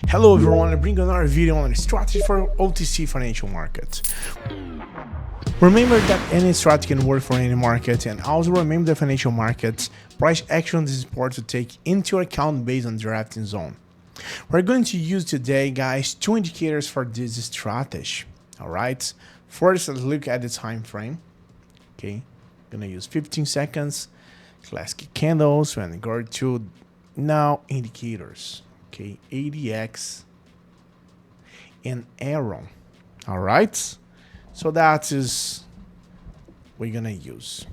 Hello everyone, I bring another video on strategy for OTC financial markets. Remember that any strategy can work for any market, and also remember the financial markets price action is important to take into account based on drafting zone. We're going to use today, guys, two indicators for this strategy. Alright, first let's look at the time frame. Okay, gonna use 15 seconds, classic candles, and go to now indicators. Okay, ADX and Aroon. All right, so that is we're gonna use.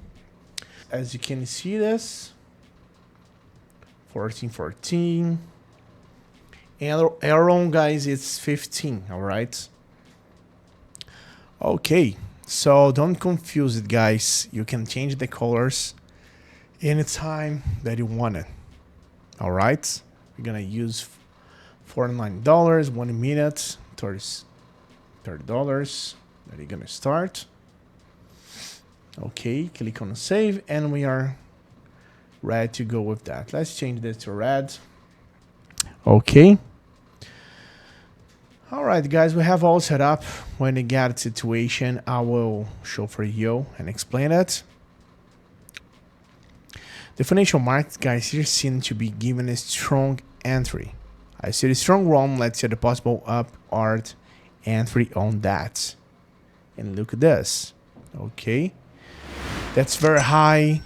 As you can see, this 1414 and Aroon, guys, it's 15. All right. Okay, so don't confuse it, guys. You can change the colors anytime that you want it. All right. We're gonna use $49, 1 minute, $30. That you're gonna start. Okay, click on save, and we are ready to go with that. Let's change this to red. Okay. All right, guys, we have all set up. When you get a situation, I will show for you and explain it. The financial markets, guys, here seem to be given a strong entry. I see the strong run. Let's see the possible upward entry on that. And look at this. Okay. That's very high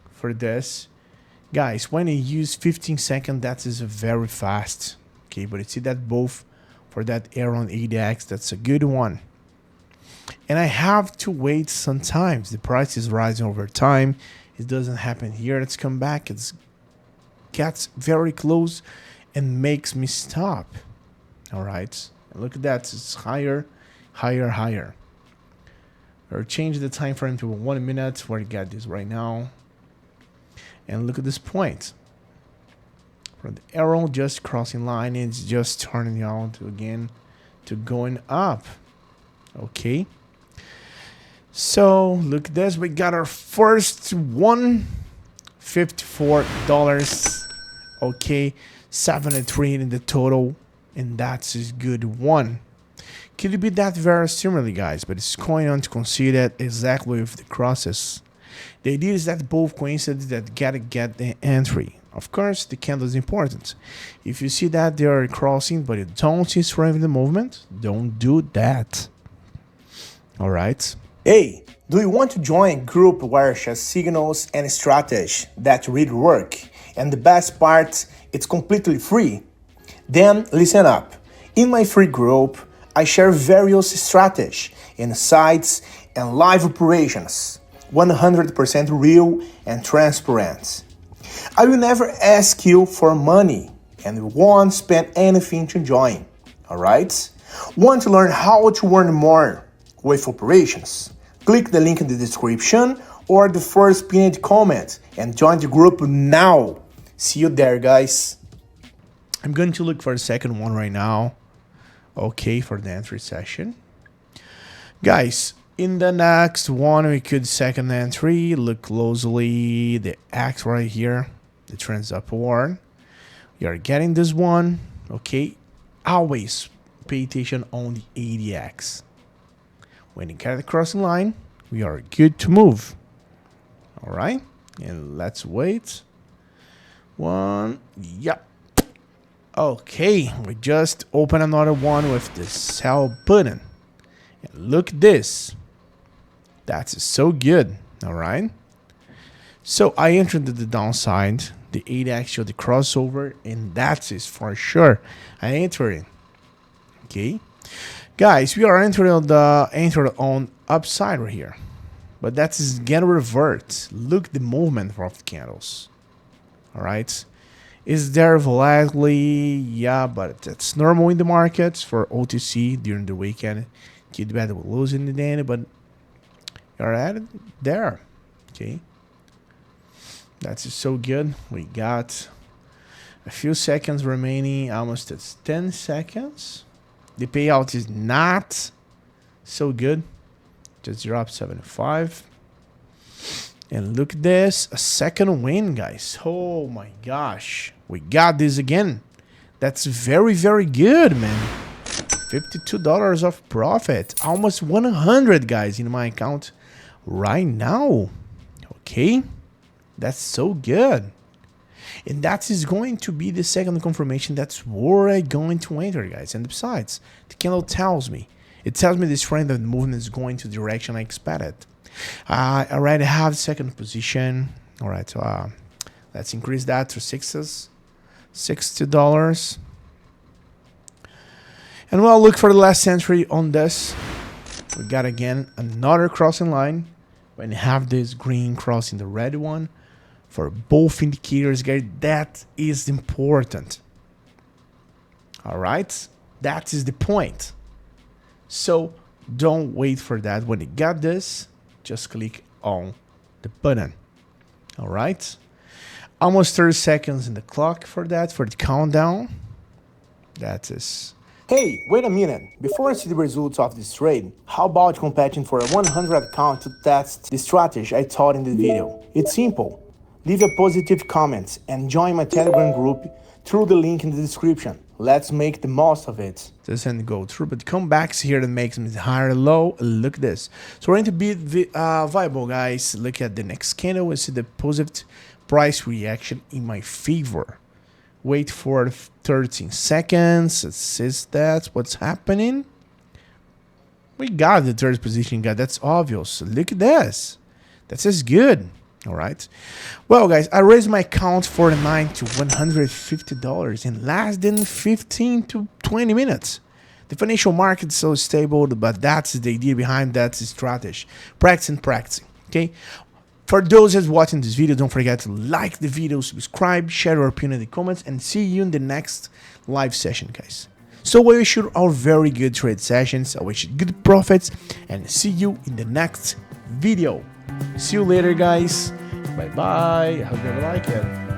for this. Guys, when you use 15 seconds, that is very fast. Okay, but you see that both for that Aroon ADX, that's a good one. And I have to wait sometimes. The price is rising over time. It doesn't happen here. Let's come back. It gets very close and makes me stop. All right. And look at that. It's higher, higher, higher. Or change the time frame to 1 minute. Where you got this right now. And look at this point. From the arrow just crossing line, it's just turning out again to going up. Okay. So look at this. We got our first one, $54. Okay, 73 in the total, and that's a good one. Could be that very similarly, guys, but it's going on to consider exactly with the crosses. The idea is that both coincide that gotta get the entry. Of course, the candle is important. If you see that they are crossing, but you don't see strength in the movement, don't do that. All right. Hey, do you want to join a group where share signals and strategy that really work? And the best part, it's completely free. Then listen up. In my free group, I share various strategies, insights, and live operations. 100% real and transparent. I will never ask you for money and won't spend anything to join. Alright? Want to learn how to earn more with operations? Click the link in the description or the first pinned comment and join the group now. See you there, guys. I'm going to look for the second one right now. Okay, for the entry session. Guys, in the next one, we could second entry. Look closely. The X right here. The trend's upward. We are getting this one. Okay. Always pay attention on the ADX. When you get the crossing line, we are good to move. All right. And let's wait. One. Yep. Okay. We just open another one with the sell button. And look at this. That's so good. All right. So I entered the downside. The ADX showed the crossover, and that is for sure. I entered it. Okay. Guys, we are entering on upside right here. But that is gonna revert. Look the movement of the candles. All right. Is there volatility? Yeah, but that's normal in the markets for OTC during the weekend. Could be we're losing the day, but you're at it there. Okay. That's so good. We got a few seconds remaining, almost at 10 seconds. The payout is not so good. Just dropped 75. And look at this, a second win, guys. Oh my gosh, we got this again. That's very, very good, man. $52 of profit. Almost 100, guys, in my account right now. Okay. That's so good. And that is going to be the second confirmation. That's where I'm going to enter, guys. And besides, the candle tells me. It tells me this trend of the movement is going to the direction I expected. I already have second position. All right, so let's increase that to $60. And we'll look for the last entry on this. We got again another crossing line. When you have this green crossing the red one, for both indicators, guys, that is important. All right, that is the point. So don't wait for that. When you got this, just click on the button. All right, almost 30 seconds in the clock for that, for the countdown. That is. Hey, wait a minute. Before I see the results of this trade, how about competing for a 100 account to test the strategy I taught in the video? It's simple. Leave a positive comment and join my Telegram group through the link in the description. Let's make the most of it. Doesn't go through, but come back here that makes me higher low. Look at this. So we're going to be viable, guys. Look at the next candle. We see the positive price reaction in my favor. Wait for 13 seconds. It says that's what's happening. We got the third position, guys. That's obvious. Look at this. That says good. All right. Well, guys, I raised my account $49 to $150 in less than 15 to 20 minutes. The financial market is so stable, but that's the idea behind that strategy. Practicing. Okay. For those that's watching this video, don't forget to like the video, subscribe, share your opinion in the comments, and see you in the next live session, guys. So I wish you all very good trade sessions. I wish you good profits, and see you in the next video. See you later, guys. Bye bye. I hope you like it.